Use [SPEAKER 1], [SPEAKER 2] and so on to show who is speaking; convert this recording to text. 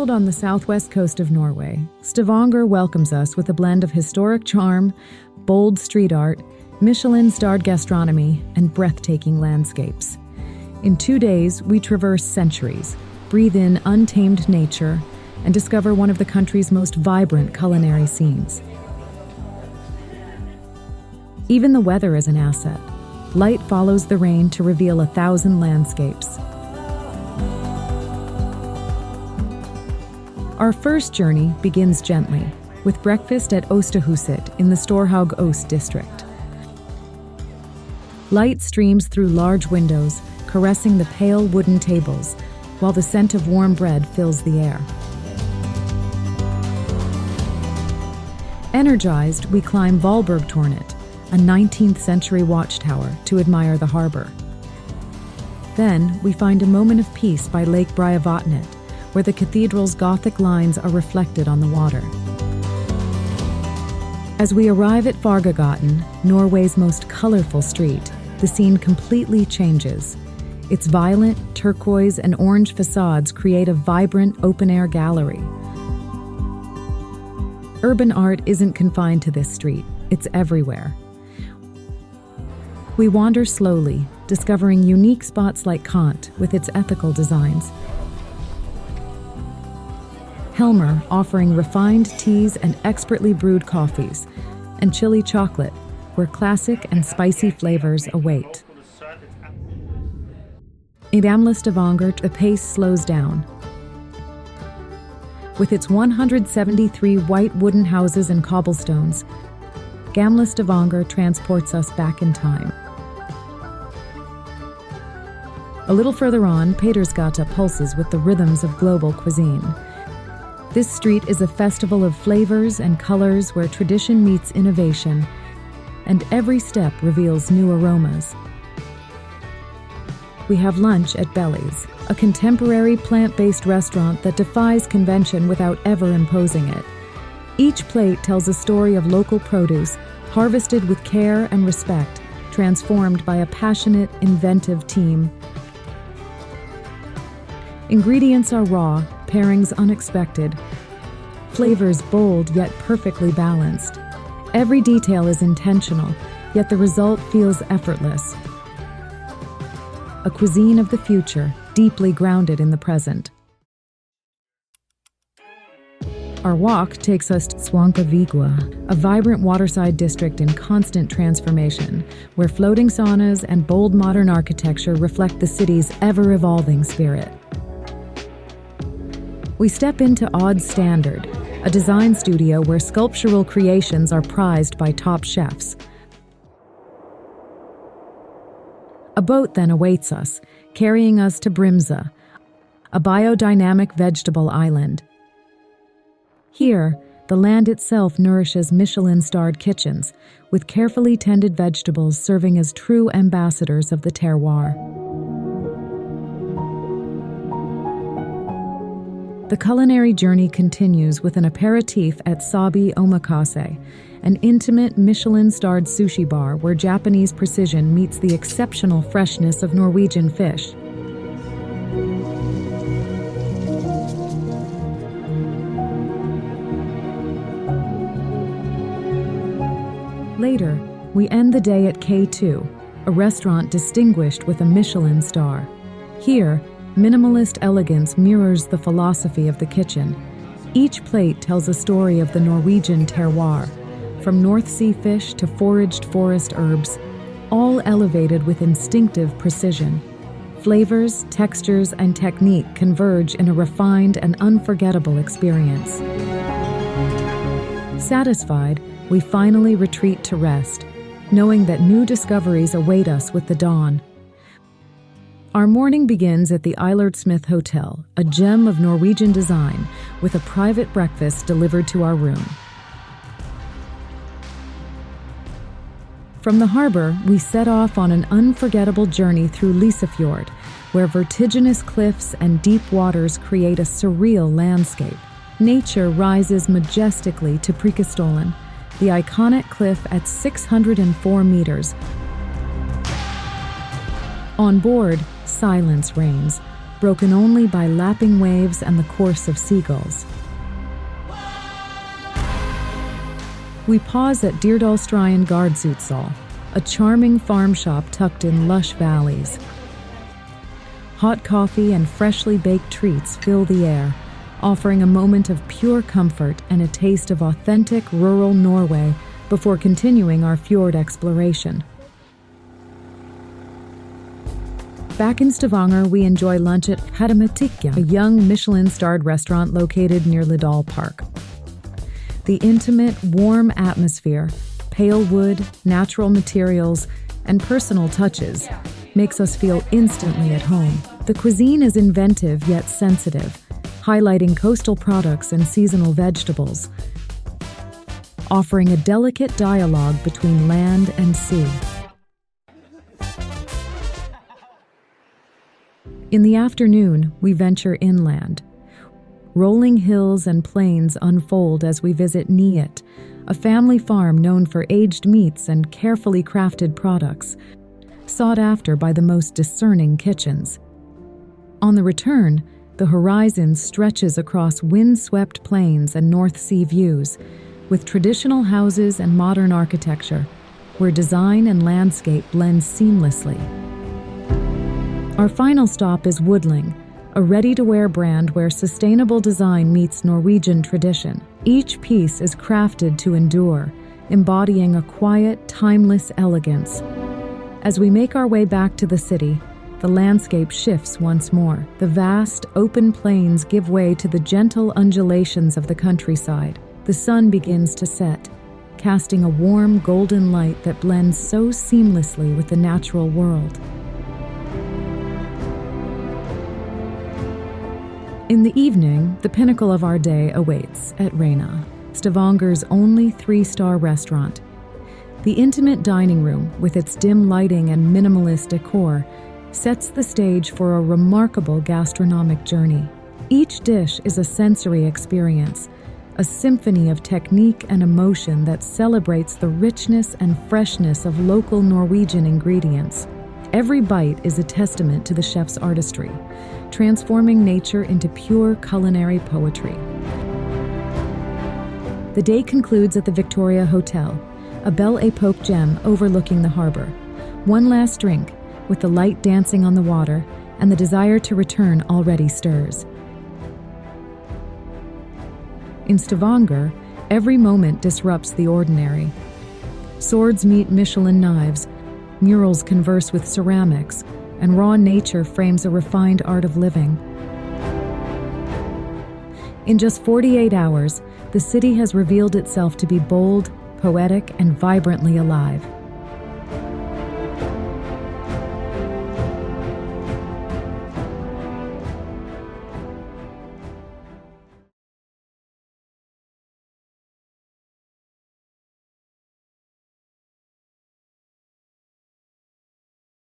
[SPEAKER 1] Nestled on the southwest coast of Norway, Stavanger welcomes us with a blend of historic charm, bold street art, Michelin-Starred gastronomy, and breathtaking landscapes. In 2 days, we traverse centuries, breathe in untamed nature, and discover one of the country's most vibrant culinary scenes. Even the weather is an asset. Light follows the rain to reveal 1,000 landscapes. Our first journey begins gently, with breakfast at Ostehuset in the Storhaug Ost district. Light streams through large windows, caressing the pale wooden tables, while the scent of warm bread fills the air. Energized, we climb Valborgtårnet, a 19th century watchtower, to admire the harbor. Then, we find a moment of peace by Lake Breavatnet, where the cathedral's Gothic lines are reflected on the water. As we arrive at Fargegaten, Norway's most colorful street, the scene completely changes. Its violent, turquoise, and orange facades create a vibrant, open-air gallery. Urban art isn't confined to this street, it's everywhere. We wander slowly, discovering unique spots like Kant with its ethical designs. Helmer offering refined teas and expertly brewed coffees, and chili chocolate, where classic and spicy flavors await. In Gamle Stavanger, the pace slows down. With its 173 white wooden houses and cobblestones, Gamle Stavanger transports us back in time. A little further on, Petersgata pulses with the rhythms of global cuisine. This street is a festival of flavors and colors where tradition meets innovation, and every step reveals new aromas. We have lunch at BELLIES, a contemporary plant-based restaurant that defies convention without ever imposing it. Each plate tells a story of local produce, harvested with care and respect, transformed by a passionate, inventive team. Ingredients are raw, pairings unexpected, flavors bold yet perfectly balanced. Every detail is intentional, yet the result feels effortless. A cuisine of the future, deeply grounded in the present. Our walk takes us to Svankavigua, a vibrant waterside district in constant transformation, where floating saunas and bold modern architecture reflect the city's ever-evolving spirit. We step into Odd Standard, a design studio where sculptural creations are prized by top chefs. A boat then awaits us, carrying us to Brimse, a biodynamic vegetable island. Here, the land itself nourishes Michelin-starred kitchens, with carefully tended vegetables serving as true ambassadors of the terroir. The culinary journey continues with an aperitif at Sabi Omakase, an intimate Michelin-starred sushi bar where Japanese precision meets the exceptional freshness of Norwegian fish. Later, we end the day at K2, a restaurant distinguished with a Michelin star. Here, minimalist elegance mirrors the philosophy of the kitchen. Each plate tells a story of the Norwegian terroir, from North Sea fish to foraged forest herbs, all elevated with instinctive precision. Flavors, textures, and technique converge in a refined and unforgettable experience. Satisfied, we finally retreat to rest, knowing that new discoveries await us with the dawn. Our morning begins at the Eilertsmith Hotel, a gem of Norwegian design, with a private breakfast delivered to our room. From the harbor, we set off on an unforgettable journey through Fjord, where vertiginous cliffs and deep waters create a surreal landscape. Nature rises majestically to Preikestolen, the iconic cliff at 604 meters. On board, silence reigns, broken only by lapping waves and the course of seagulls. We pause at Dirdalstraen Gardsutsalg, a charming farm shop tucked in lush valleys. Hot coffee and freshly baked treats fill the air, offering a moment of pure comfort and a taste of authentic rural Norway before continuing our fjord exploration. Back in Stavanger, we enjoy lunch at Hermetikken, a young Michelin-starred restaurant located near Lidal Park. The intimate, warm atmosphere, pale wood, natural materials, and personal touches makes us feel instantly at home. The cuisine is inventive yet sensitive, highlighting coastal products and seasonal vegetables, offering a delicate dialogue between land and sea. In the afternoon, we venture inland. Rolling hills and plains unfold as we visit Niet, a family farm known for aged meats and carefully crafted products, sought after by the most discerning kitchens. On the return, the horizon stretches across wind-swept plains and North Sea views, with traditional houses and modern architecture, where design and landscape blend seamlessly. Our final stop is Woodling, a ready-to-wear brand where sustainable design meets Norwegian tradition. Each piece is crafted to endure, embodying a quiet, timeless elegance. As we make our way back to the city, the landscape shifts once more. The vast, open plains give way to the gentle undulations of the countryside. The sun begins to set, casting a warm, golden light that blends so seamlessly with the natural world. In the evening, the pinnacle of our day awaits at RE-NAA, Stavanger's only 3-star restaurant. The intimate dining room, with its dim lighting and minimalist decor, sets the stage for a remarkable gastronomic journey. Each dish is a sensory experience, a symphony of technique and emotion that celebrates the richness and freshness of local Norwegian ingredients. Every bite is a testament to the chef's artistry, transforming nature into pure culinary poetry. The day concludes at the Victoria Hotel, a Belle Époque gem overlooking the harbor. One last drink, with the light dancing on the water, and the desire to return already stirs. In Stavanger, every moment disrupts the ordinary. Swords meet Michelin knives, murals converse with ceramics, and raw nature frames a refined art of living. In just 48 hours, the city has revealed itself to be bold, poetic, and vibrantly alive.